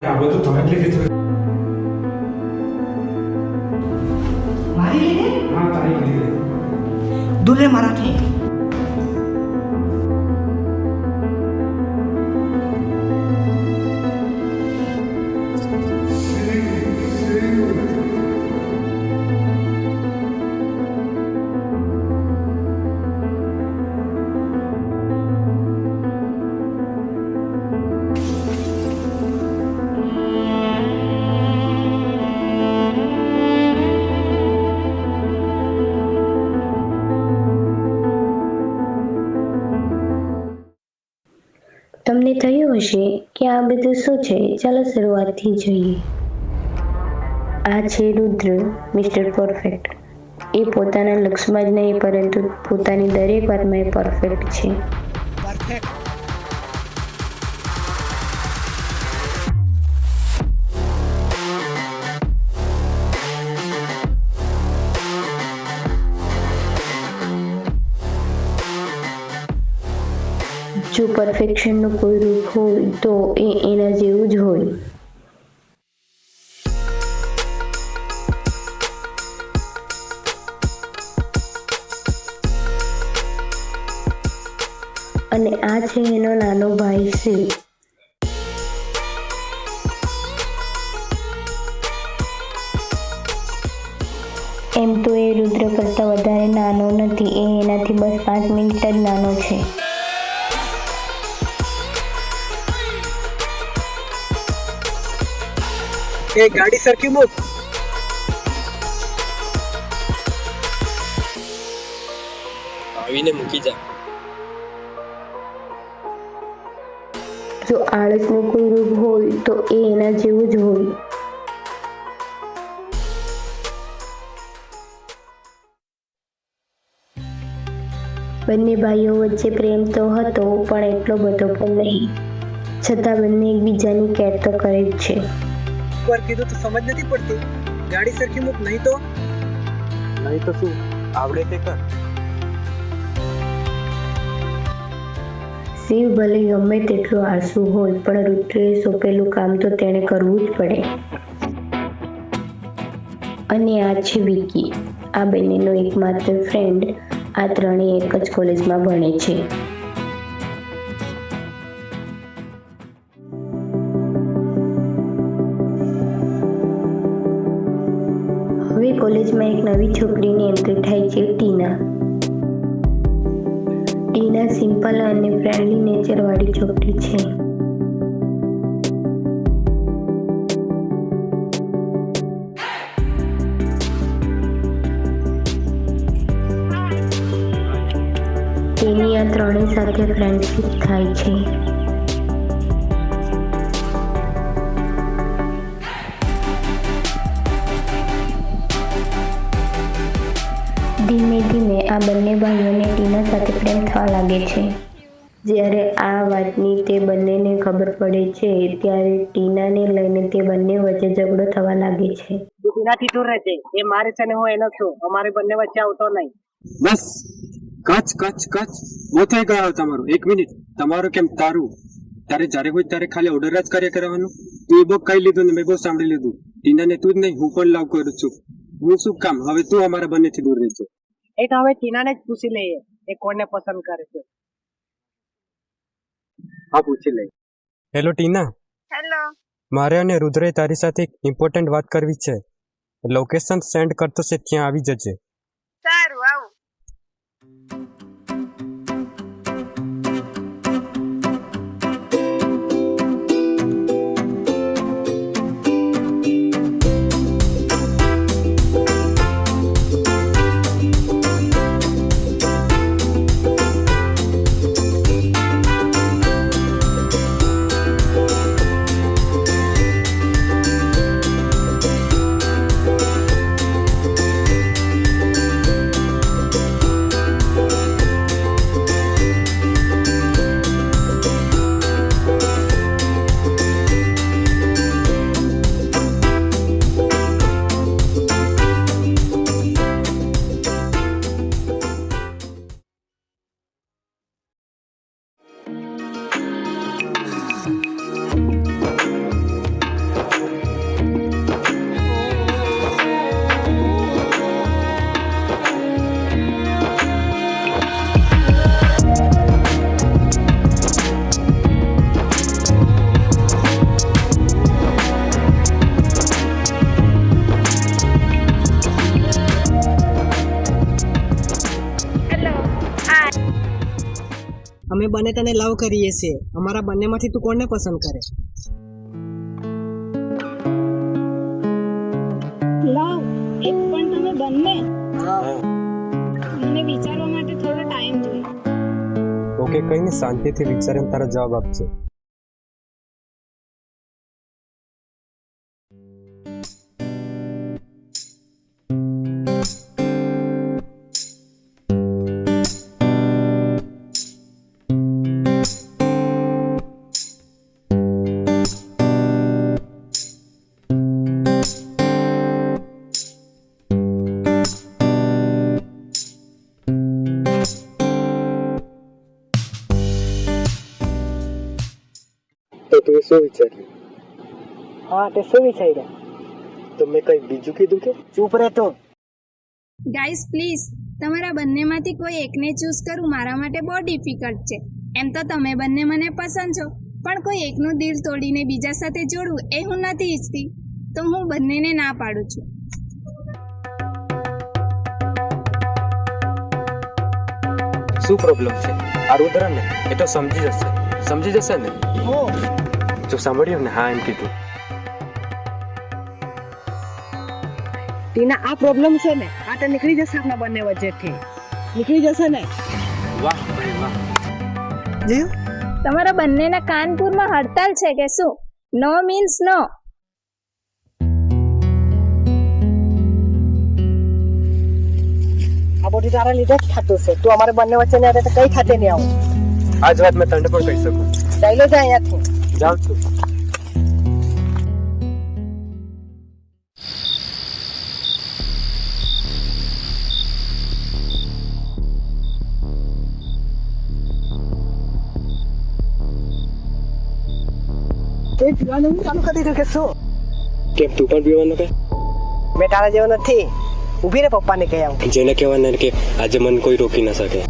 આ બધું તમે જ લીધું. મારી લીધે હા, તારી લીધે. દુલે મારાથી તમને થયું હશે કે આ બધું શું છે? ચાલો શરૂઆતથી જોઈએ. આ છે રુદ્ર, મિસ્ટર પરફેક્ટ. એ પોતાના લક્ષ્યમાં જ નહીં પરંતુ પોતાની દરેક વાતમાં એ પરફેક્ટ છે. પરફેક્ટ જો પરફેક્શનનું કોઈ રૂપ હોય તો એ એના જેવું જ હોય. અને આ છે એનો નાનો ભાઈ શિવ. એમ તો એ રુદ્ર કરતાં વધારે નાનો નથી, એ એનાથી બસ 5 મિનિટ જ નાનો છે. એ ગાડી સરખી મૂક. આવીને મૂકી જા. જો આળસનું કોઈ રૂપ હોય તો એ એના જેવું જ હોય. બંને ભાઈઓ વચ્ચે પ્રેમ તો હતો પણ એટલો બધો પણ નહીં. છતાં બંને એકબીજાની કેર તો કરે જ છે. એકવાર કીધું તો સમજ નથી પડતી. ગાડી સરખી મૂક, નહીં તો શું આવડે તે કર. શિવ ભલે ગમે તેટલું આળસુ હોય પણ રુદ્રે સોંપેલું કામ તો તેણે કરવું જ પડે. અને આ છે વિકી, આ બંનેનો એકમાત્ર ફ્રેન્ડ. આ ત્રણેય એક જ કોલેજમાં ભણે છે. હવે કોલેજમાં એક નવી છોકરીની એન્ટ્રી થાય છે, ટીના. ટીના સિમ્પલ અને ફ્રેન્ડલી નેચરવાળી છોકરી છે. તેની આ ત્રણેય સાથે ફ્રેન્ડશિપ થાય છે. ધીમે ધીમે આ બંને ભાઈઓને ટીના સાથે પ્રેમ થવા લાગે છે. જ્યારે આ વાતની તે બંનેને ખબર પડે છે ત્યારે ટીનાને લઈને તે બંને વચ્ચે ઝઘડો થવા લાગે છે. એનાથી દૂર રહેજે. એ મારે છે ને હું એનો છું. અમારે બંને વચ્ચે આવતો નહીં. બસ કચ કચ કચ બહુ થઈ ગયો તમારું. 1 મિનિટ. તમારું કેમ તારું? તારે જ્યારે હોય ત્યારે ખાલી ઓર્ડર જ કર્યા કરવાનું. તું એ બહુ કહી લીધું ને મેં બહુ સાંભળી લીધું. ટીનાને તું જ નહીં હું પણ લવ કરું છું. હું શું કામ? હવે તું અમારા બંનેથી દૂર રહેજે. એ તો હવે ટીનાને જ પૂછી લઈએ એ કોને પસંદ કરે છે. હા પૂછી લઈ. હેલો ટીના. હેલો. મારે અને રુદ્રે તારી સાથે એક ઇમ્પોર્ટન્ટ વાત કરવી છે. લોકેશન સેન્ડ કરતો છે, ત્યાં આવી જજે. સારું, આવું. અમે બંને તને લવ કરીએ છીએ. અમારા બંનેમાંથી તું કોને પસંદ કરે? લવ એક પણ તમે બંને? હા. મને વિચારવા માટે થોડો ટાઈમ જોઈએ. ઓકે, કઈ નહીં, શાંતિથી વિચારીને તારા જવાબ આપજે. તો તું શું વિચાર્યું? હા, તે શું વિચાર્યું? તો મેં કઈ બીજું કીધું કે? ચૂપ રહે તું. ગાઈસ પ્લીઝ, તમારા બંનેમાંથી કોઈ એકને ચૂઝ કરવું મારા માટે બહુ ડિફિકલ્ટ છે. એમ તો તમે બંને મને પસંદ છો, પણ કોઈ એકનું દિલ તોડીને બીજા સાથે જોડવું એ હું નથી ઈચ્છતી. તો હું બંનેને ના પાડું છું. શું પ્રોબ્લેમ છે? આ રુદ્ર ને એ તો સમજી જશે ને? હો, જો સાંભળ્યું ને? હા, એમ કીધું. ટીના, આ પ્રોબ્લેમ છે ને, આ તો નીકળી જશે આપણા બંને વચ્ચેથી. નીકળી જશે ને? વાહ ભાઈ વાહ. જીવ, તમારા બંનેના કાનપુરમાં હડતાલ છે કે શું? નો મીન્સ નો. આ બધું તારા લીધે જ થતું છે. તું અમારે બંને વચ્ચે નહીં આવે તો કઈ ખાતે નહીં આવું. આ જ વાત મેં તને પણ કહી શકું. ચાલો જા અહીંયાથી. જાઉં છું. તે પીવાનું ચાલુ કરી દીધું કે શું? કેમ તું પણ પીવાનું કે? મેં તારા જેવો નથી. ઊભી રે, પપ્પાને કહી આવું. જેને કહેવાના કે આજે મને કોઈ રોકી ના શકે.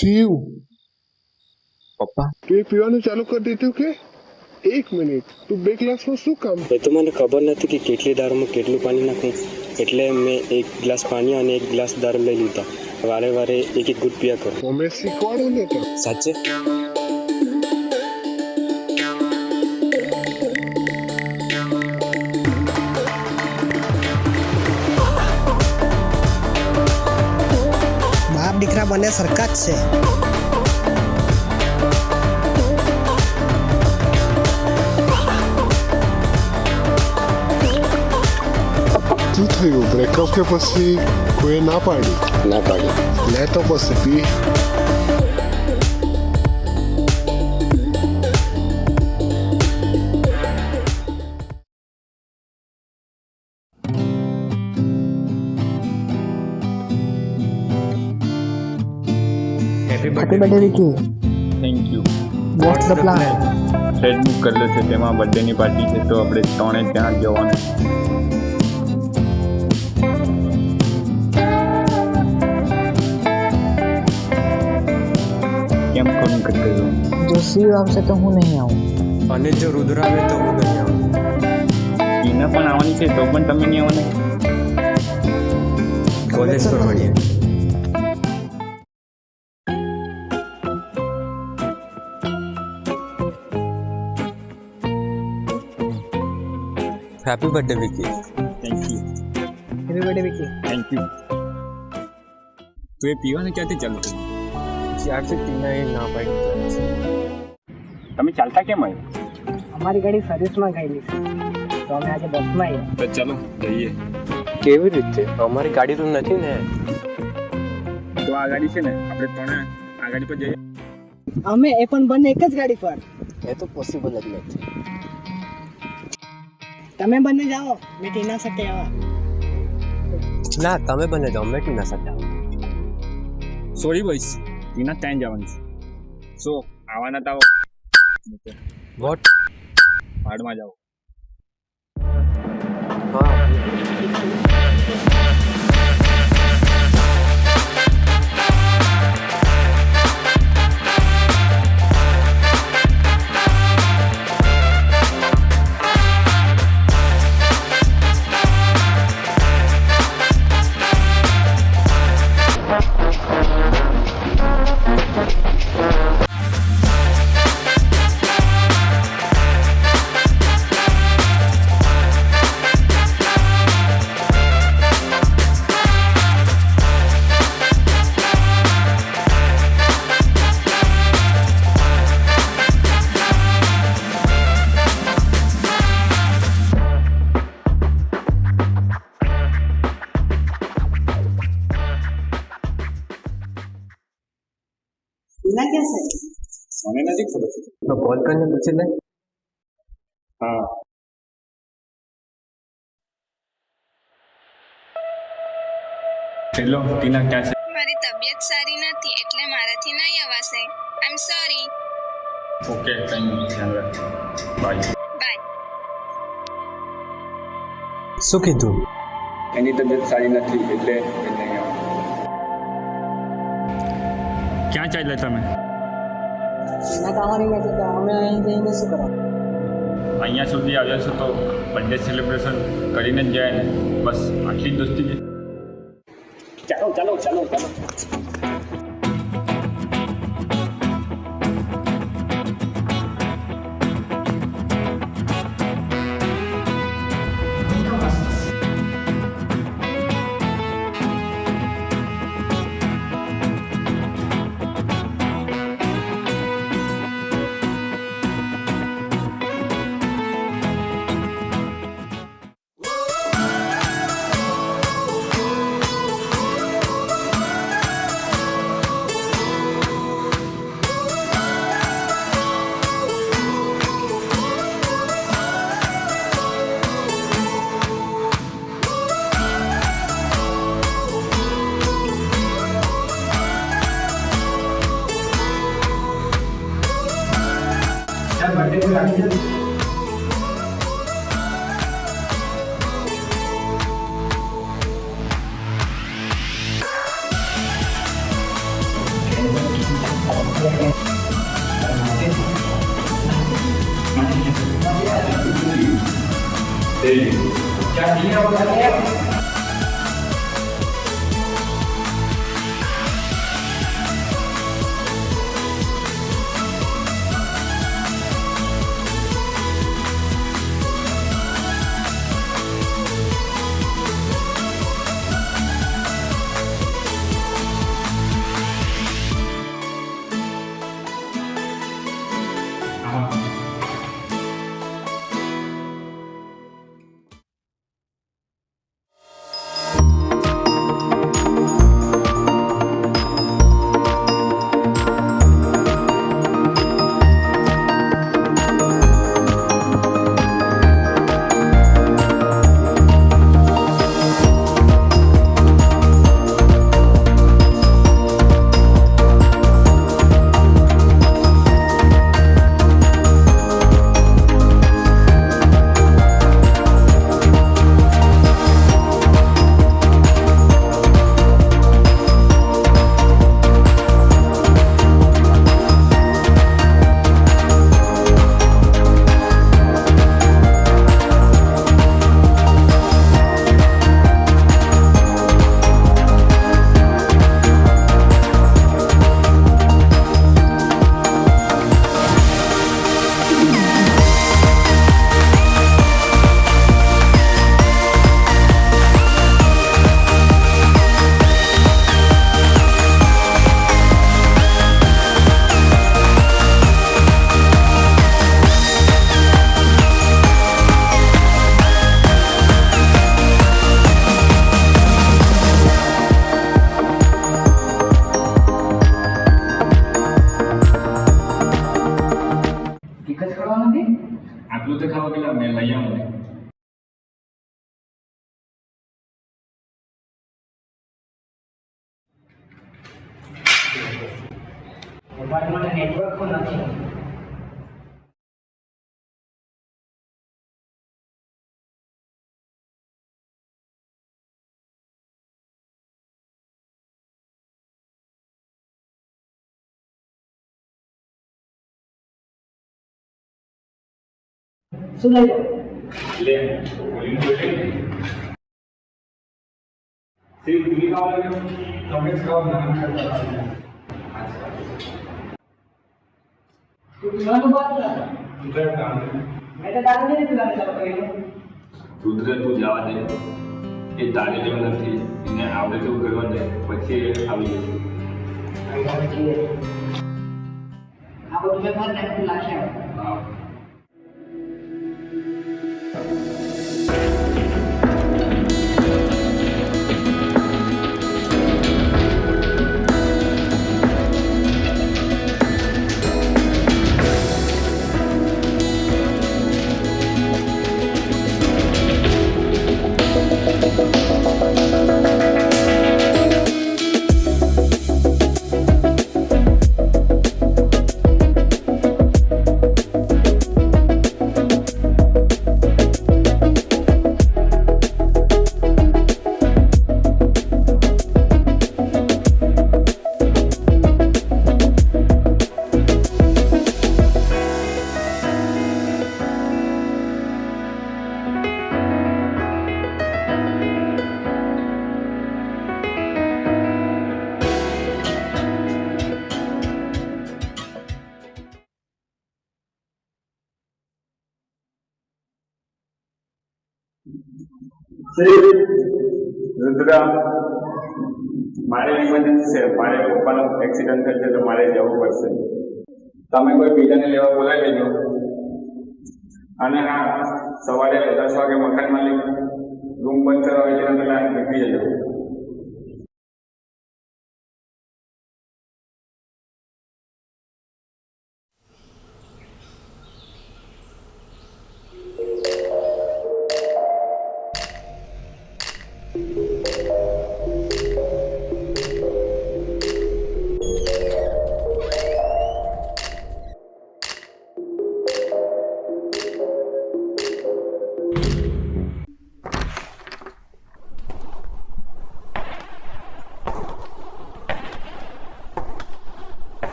શિવ, પપ્પા, તું પીવાનું ચાલુ કરી દીધું કે? એક મિનિટ, તું બે ગ્લાસમાં શું કામ? એ તો મને ખબર નથી કે કેટલી દારૂમાં કેટલું પાણી નાખું, એટલે મેં એક ગ્લાસ પાણી અને એક ગ્લાસ દારૂ લઈ લીધા. વારે વારે એક ગુટ પીયા કરું. અમે શીખવાડો ને તો. સાચે? બાપ દીકરા બંને સરખા જ છે. શું થયું? બ્રેકઅપ કે પછી કોઈ ના પાડી? ના પાડી. લે તો પછી પી. Happy happy birthday Vicky. Thank you. What's the plan? Flat book કરેલો છે, તેમાં બર્થડેની પાર્ટી છે, તો આપણે ત્રણે ત્યાં જ જવાનું. કેમ ફોન કર્યો? જો શિવ આવશે તો હું નહીં આવું. અને જો રુદ્ર આવે તો હું નહીં આવું. ટીના પણ આવવાની છે તો પણ તમે નહીં આવવાના. કોલેજ પર મળીએ. Happy birthday Vicky. Thank you. Happy birthday Vicky. Thank you. તો એ પીવાનું ક્યાંથી ચાલુ કર્યું? જ્યારથી ટીનાએ ના પાડી છે. તમે ચાલતા કેમ આવ્યો? અમારી ગાડી સર્વિસમાં ગયેલી છે તો અમે આજે બસમાં આવ્યા. તો ચાલો જઈએ. કેવી રીતે? અમારી ગાડી તો નથી ને. તો આ ગાડી છે ને આપણે ત્રણે આ ગાડી પર જઈએ. અમે એ પણ બંને એક જ ગાડી પર. એ તો પોસિબલ જ નથી. તમે બંને જાઓ, મેં ટીના સાથે આવા. ના, તમે બને જાઓ, મેં ટીના સાથે આવું. સોરી બોઈસ, ટીના ત્યાં જવાનું છે. સો આવવાના તાવો વોટ? ભાડમાં જાઓ. હા. ટીના ક્યાં છે? મને નથી ખબર. તો કોલ કરીને પૂછી લે. હા. હેલો ટીના ક્યાં છે? મારી તબિયત સારી નથી એટલે મારાથી નહીં અવાશે. આઈ એમ સોરી. ઓકે કંઈ નહીં, ધ્યાન રાખજો. બાય. બાય. શું કીધું? એની તબિયત સારી નથી એટલે એ નહીં આવે. ક્યાં ચાલ્યા તમે? ટીના તો આવવાની નથી તો અમે અહીં જઈને શું કરવા? અહીંયા સુધી આવ્યા છો તો બર્થડે સેલિબ્રેશન કરીને જ જાય ને. બસ આટલી જ દોસ્તી છે. ચાલો ચાલો ચાલો ચાલો. પોતે ખાવા ગયેલા મેં લઈ આવું ને. મોબાઈલમાં નેટવર્ક પણ નથી. શું લઈ લો? લે બોલીને બોલે સે ટીવી ખાવા લાગ્યો તમે ખાવા નામ કરતા તું પીવાનું બાદ કર. રુદ્ર કામ મેં તો દારૂ નહીં પીવાનું ચાલુ કર્યું. રુદ્ર તું જવા દે એ તારી જેવું નથી એને આવડે તેવું કરવા દે પછી એ આવી જશે. આ બધું મેં પણ નેટ લાગશે. હા રુદ્ર મારે ઇમરજન્સી છે મારે પપ્પાનો એક્સિડન્ટ થશે તો મારે જવું પડશે તમે કોઈ બીજાને લેવા બોલાવી લેજો અને હા સવારે 10 વાગે મકાન માલિક રૂમ બંધ કરવા હોય તેના પહેલાં નીકળી જજો.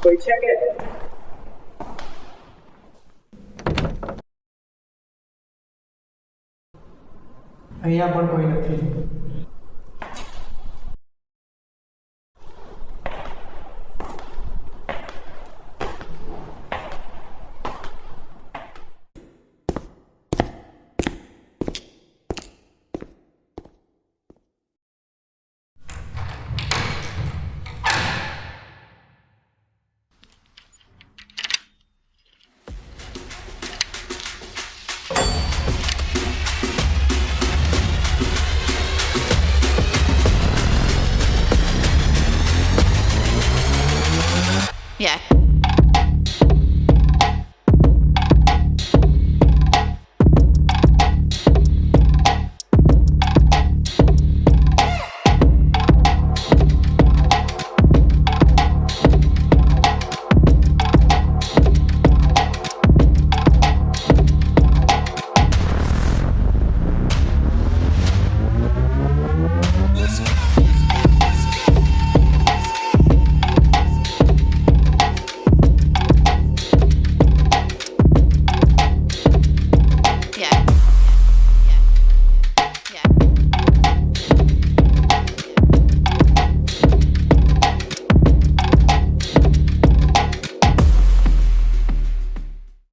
કોઈ છે કે? અહીંયા પણ કોઈ નથી. Yeah.